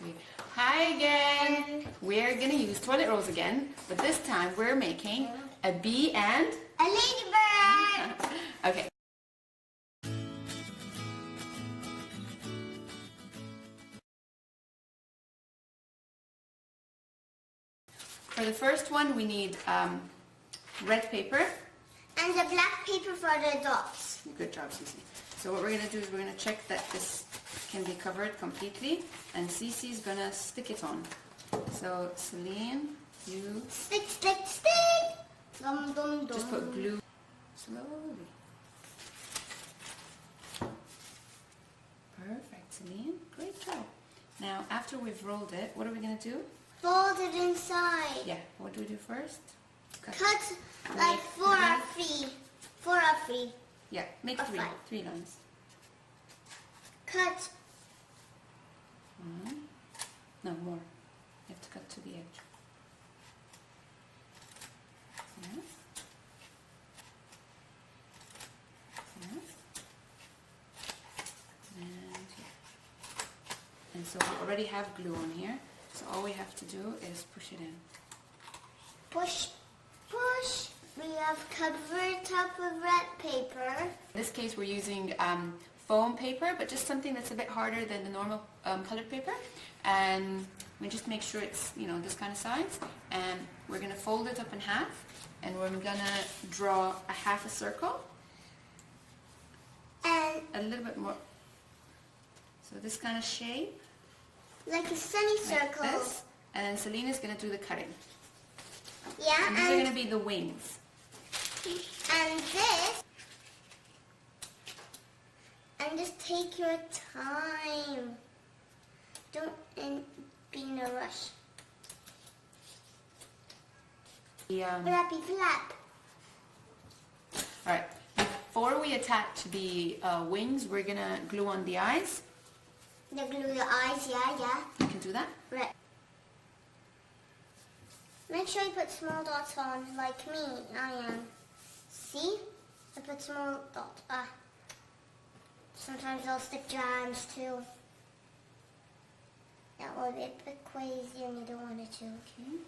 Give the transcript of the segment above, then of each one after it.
Okay. Hi again! We're gonna use toilet rolls again, but this time we're making a bee and a ladybird! Okay. For the first one we need red paper. And the black paper for the dots. Good job, Cece. So what we're going to do is we're going to check that this can be covered completely, and Cece's going to stick it on. So Celine, you... Stick, stick, stick! Dum, dum, dum. Just put glue slowly. Perfect, Celine. Great job. Now, after we've rolled it, what are we going to do? Fold it inside. Yeah, what do we do first? Cut like four or three. Four or three. Yeah, make three lines. Cut. No, more. You have to cut to the edge. Yeah. Yeah. And yeah. And so we already have glue on here, so all we have to do is push it in. Push, push. We have covered top with red paper. In this case we're using foam paper, but just something that's a bit harder than the normal colored paper. And we just make sure it's, you know, this kind of size. And we're going to fold it up in half, and we're going to draw a half a circle. And a little bit more. So this kind of shape. Like a semicircle. Like this. And then Celine is going to do the cutting. Yeah, and these are going to be the wings. And this. And just take your time. Don't be in a rush. Flappy flap. Alright, before we attach the wings, we're going to glue on the eyes. Glue the eyes, yeah. You can do that? Right. Make sure you put small dots on, like me, I am. See? I put small dots. Sometimes I'll stick jams too. That will be a bit crazy and you don't want it to. Okay.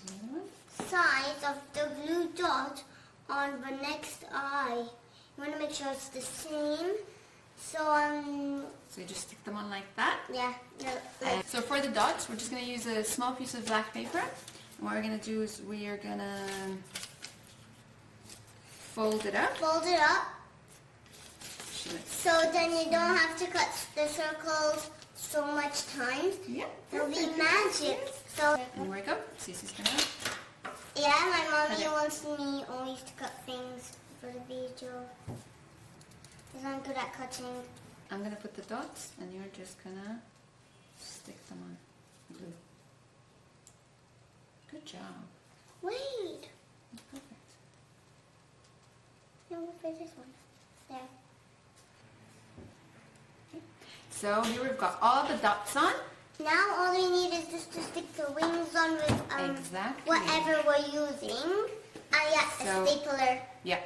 Another one. Size of the blue dot on the next eye. You want to make sure it's the same. So you just stick them on like that? Yeah. So for the dots, we're just going to use a small piece of black paper. And what we're going to do is we are going to fold it up. Fold it up. So then you don't have to cut the circles so much times. Yeah. It'll be magic. So and there we go. Cece's going to... Yeah, my mommy wants me always to cut things for the video. Because I'm good at cutting. I'm going to put the dots and you're just going to stick them on glue. Good job. Wait. Perfect. No, for this one. There. Okay. So here we've got all the dots on. Now all we need is just to stick the wings on with exactly. whatever we're using. A stapler. Yeah.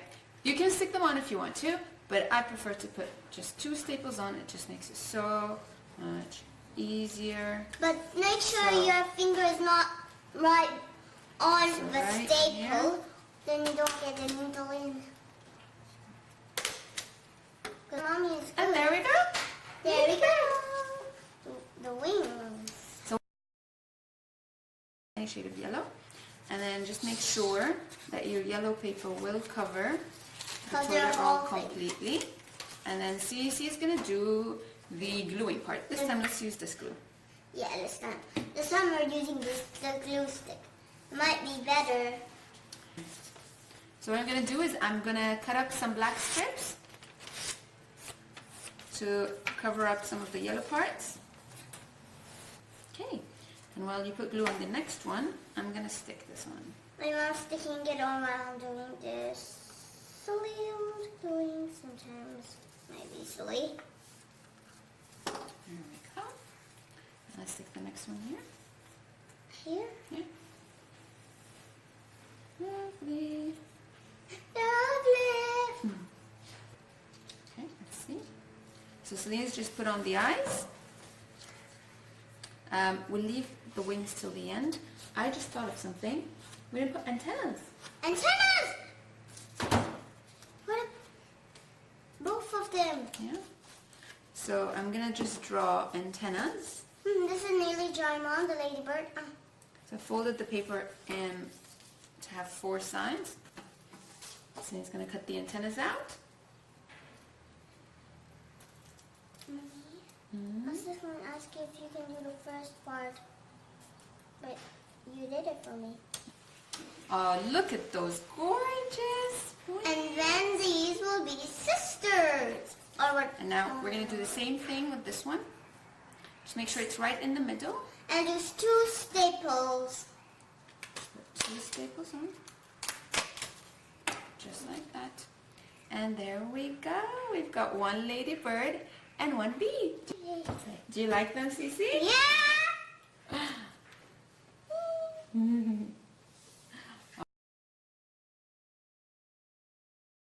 You can stick them on if you want to, but I prefer to put just 2 staples on. It just makes it so much easier. But make sure your finger is not right on the right staple. here. Then you don't get the needle in. Good, Mommy is good. And there we go. There we go. The wings. So a shade of yellow, and then just make sure that your yellow paper will cover the toilet roll completely. And then Cece is going to do the gluing part. This time let's use this glue. Yeah, this time. This time we're using the glue stick. It might be better. So what I'm going to do is I'm going to cut up some black strips to cover up some of the yellow parts. Okay. And while you put glue on the next one, I'm going to stick this on. My mom's sticking it on while I'm doing this. Silly old doing sometimes. Might be silly. There we go. Let's stick the next one here. Here? Yeah. Lovely. Lovely. Okay, let's see. So Celine's just put on the eyes. We'll leave the wings till the end. I just thought of something. We're going to put antennas. Antennas! What? Both of them. Yeah. So I'm going to just draw antennas. This is nearly dry, Mom, the ladybird. So I folded the paper to have 4 sides. So he's going to cut the antennas out. Mommy, I was just going to ask you if you can do the first part. But you did it for me. Oh, look at those gorgeous wings. And then these will be sisters. Or what? And now we're going to do the same thing with this one. Just make sure it's right in the middle. And there's 2 staples. Put 2 staples on. Just like that. And there we go. We've got 1 ladybird and 1 bee. Do you like them, Cece? Yeah!